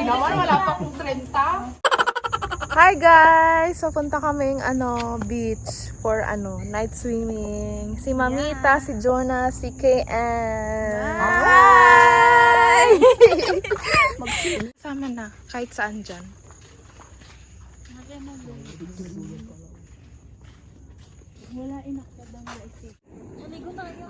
naman, wala pa akong 30. Hi guys! So punta kaming beach for night swimming. Si Mamita, si Jonah, si KN. Hi! Sama na, kahit saan dyan. Wala inakadang isip. Naligo tayo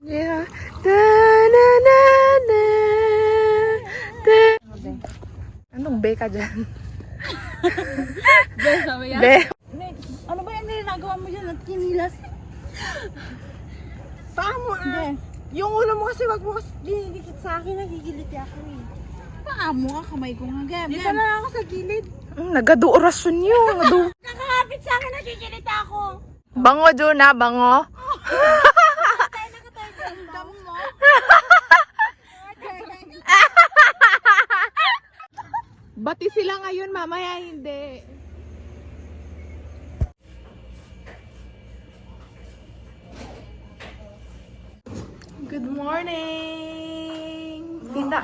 Yeah. Da, na, na, na, da. Anong be ka dyan? Be, sabi yan? Be. Ano ba yung ginagawa mo dyan at kinilas? Paano yung ulo mo kasi wag mo kasi dinidikit sa akin, nagigilid ako eh. Paa mo nga, kamay ko nga, Gem. Dito na ako sa gilid. Nagado orasyon yun. Nakakapit sa akin, nagigilid ako. Bango, Jonah, bango. Damo mo? Bati sila ngayon, mamaya hindi. Good morning!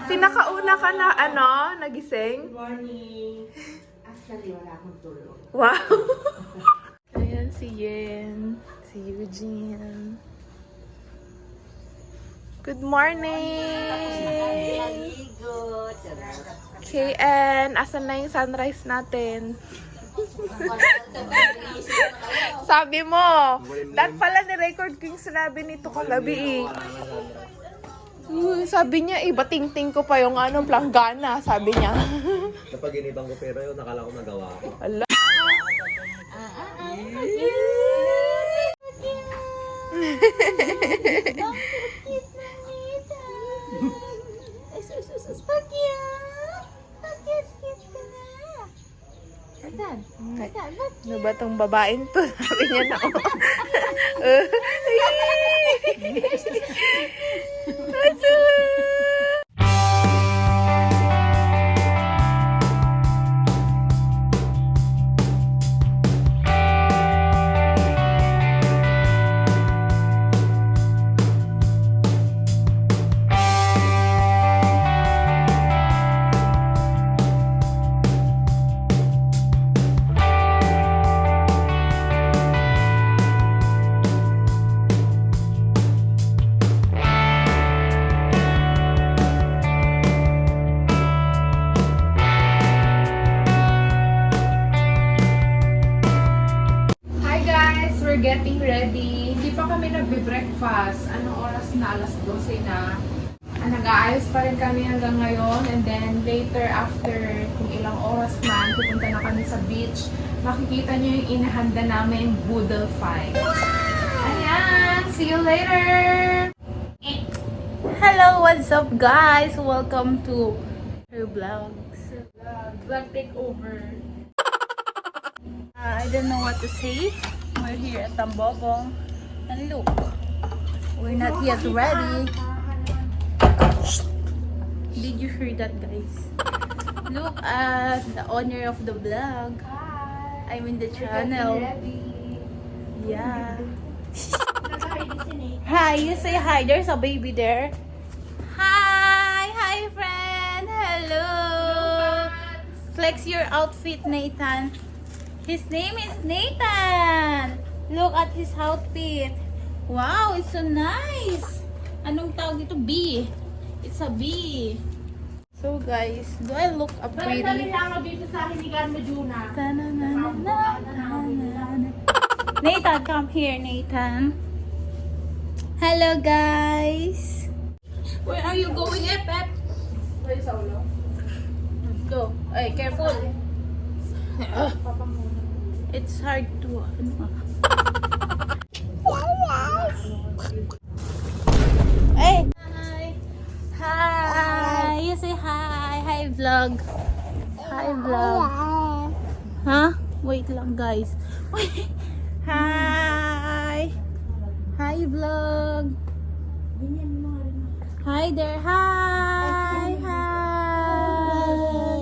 Pinakauna ka na, nagising? Good morning. Actually, wala akong tulog. Wow! Ayan si Yen, si Eugene. Good morning! Naligo. KN, asan na yung sunrise natin? Sabi mo, lahat pala ni-record ko yung sinabi nito kagabi eh. Sabi niya, batingting ko pa yung planggana, sabi niya. Napag-inibang ko pero yun, nakala ko nagawa ko. Ala. Ano ba tong babaeng to? Sabi niya na. We're getting ready. Hindi pa kami nagbe-breakfast. Anong oras na? Alas 12 na. Nag-aayos pa rin kami hanggang ngayon. And then later, after kung ilang oras man, pupunta na kami sa beach. Makikita nyo yung inahanda namin boodle fight. Ayan! See you later! Hello, what's up guys? Welcome to her vlogs. Vlog takeover. I don't know what to say. We're here at Tambobong. And look, we're not yet ready. Did you hear that, guys? Look at the owner of the vlog. I'm in the channel. Yeah. Hi, you say hi. There's a baby there. Hi, hi friend. Hello. Flex your outfit, Nathan. His name is Nathan. Look at his outfit. Wow, it's so nice. Anong tawag dito? B. It's a B. So guys, do I look pretty? Nathan, come here, Nathan. Hello guys. Where are you going, Ep? Go. Hey, careful. It's hard to Hey! Hi! Hi! You say hi! Hi vlog! Hi vlog! Huh? Wait lang guys. Hi! Hi vlog! Hi there! Hi! Hi!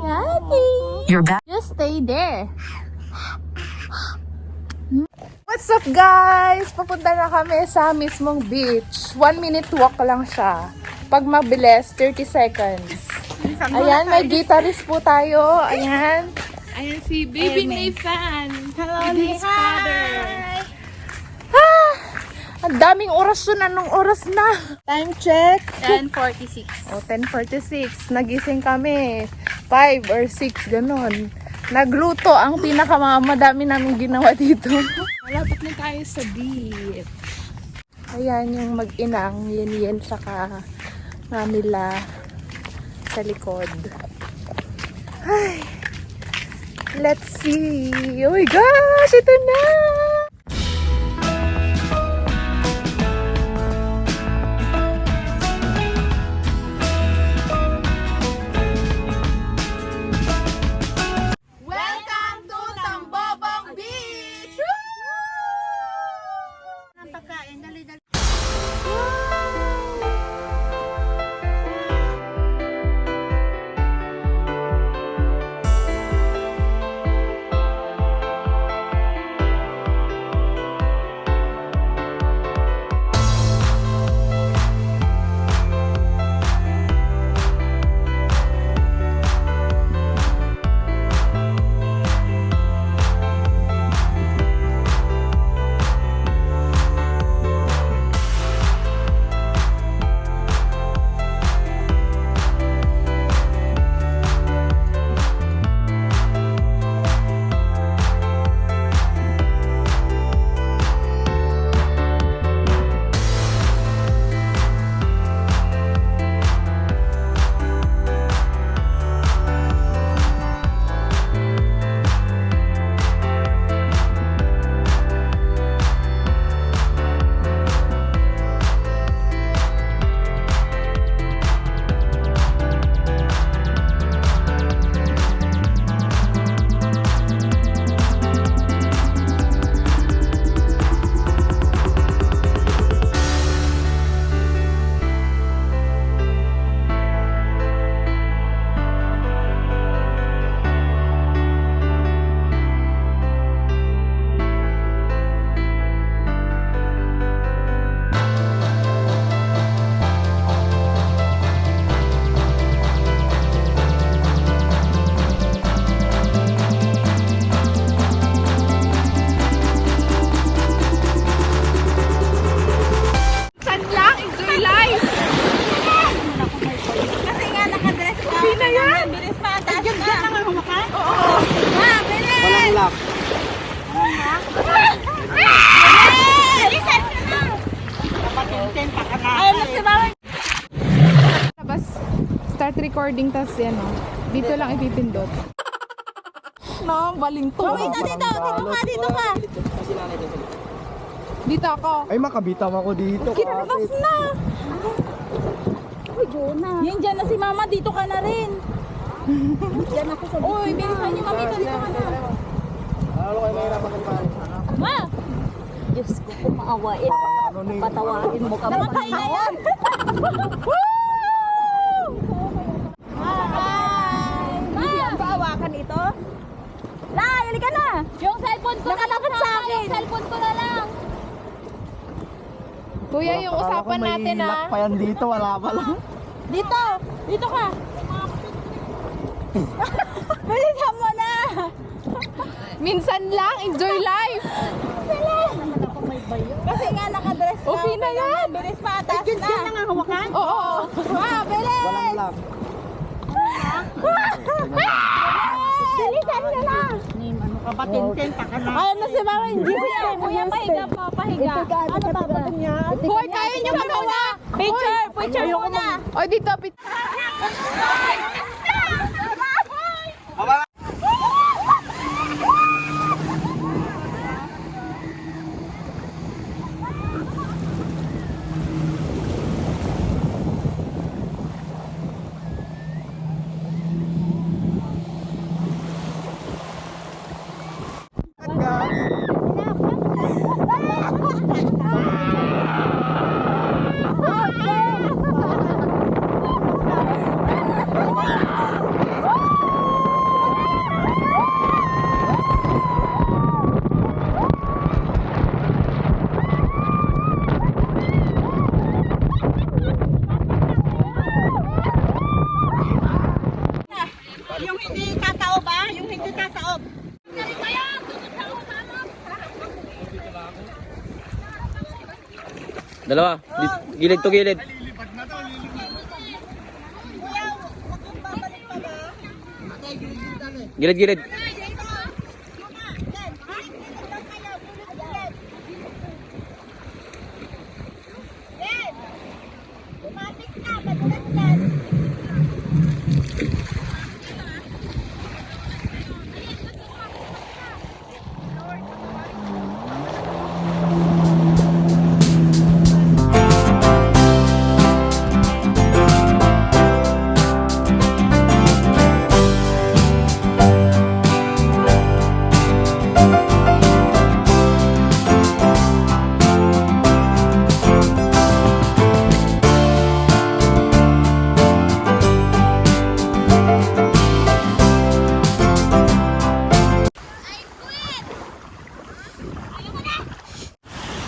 Daddy! You're back. Just stay there. What's up guys? Papunta na kami sa mismong beach. 1 minute walk lang siya. Pag mabilis, 30 seconds. Ayan, may guitarist po tayo. Ayan. Ayan si Baby Nathan. Hello, With his father. Ang daming orasyon. Anong oras na? Time check. 10:46. O, 10:46. Nagising kami. 5 or 6, ganon. Nagluto ang pinakamadami namin ginawa dito. Malapit na tayo sa beach. Ayan yung mag-inang, yen saka mamila sa likod. Ay, let's see. Oh my gosh, ito na! Labas, start recording, tas yan o. Dito lang ipipindot. No, baling to. Wait, dito ka. Dito ako. Ay, makabitaw ako dito. Kinabas na. Uy, Jonah. Yan dyan na si Mama, dito ka na rin. Dyan ako sa dito. Uy, bilisan niyo Mami, dito ka na. Ano kayo mahirapan ng pare? Ma! Diyos ko, kumaawain. Patawagin mo kami. Namatay na yan. Paawakan ito? La, halika na. Yung cellphone ko nakalapit sa akin. Yung cellphone ko na lang. Kuya, yung usapan natin May ah. pa yan dito, wala pa lang. Dito. Dito ka. Bilisan mo na. Minsan lang, enjoy life. Kasi nga nakadress ka. Okay na yan. Bilis pa, taas na. Diyan na nga hawakan? Oo. Ma, bilis. Walang lock. Bilisan nyo na. Kapatintin pa ka na. Ayaw na si Mama, hindi siya. Kuya, pahiga pa, pahiga. Ano ba ba niya? Hoy, kaya nyo magawa. Picture muna. O, dito, picture. Wow! Dalawa. Gilid to gilid. Gilid, gilid.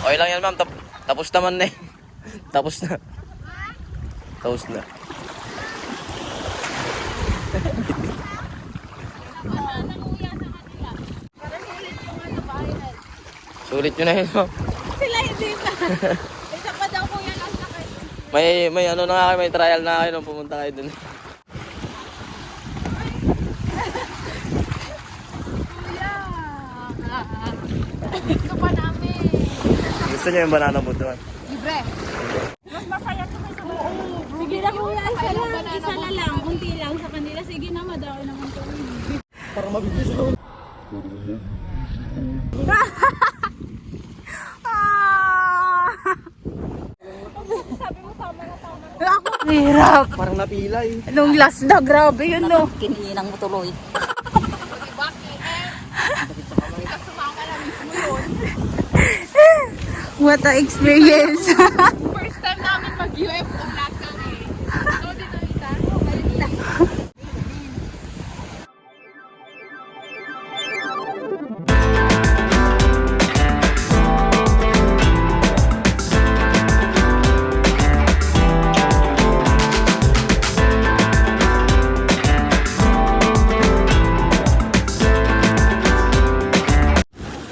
Okay lang yan, ma'am. Tapos naman na eh. Tapos na. Tapos na. Sulit nyo na yun, ma'am. Sila hindi pa. Isa pa daw po yan ang sakay. May ano na nga kayo, may trial na kayo nung pumunta kayo dun. Gusto pa namin. Gusto nyo yung banana boat naman? Libre. Mas masaya to kaysa sige na kuya, isa na lang. Kunti lang sa kanila. Sige na, madaw naman to. Parang mabibis ako. Hirap. Parang napilay. Nung last na, grabe yun, no? Kiniinang mo tuloy. What a experience. First time namin mag-UFO vlog kami. Ano dito isa?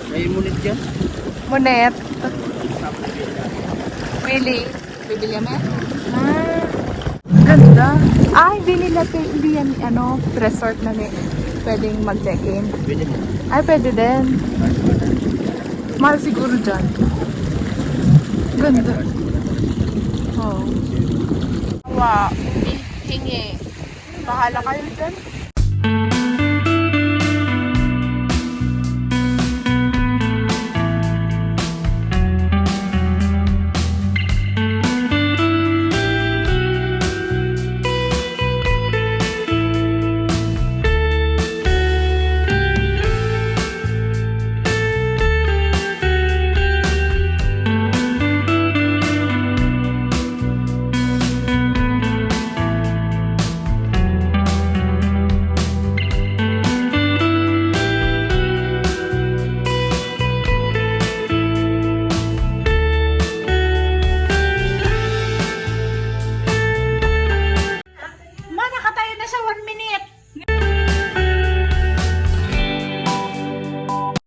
May munit yan. Monet. Really? Bibili mo? Ganda. Ay, hindi yan, resort na pwedeng mag-check-in. Pwede mo. Ay, pwede din. Mahal siguro dyan. Ganda. Oh. Wow. Hingi. Bahala kayo dyan.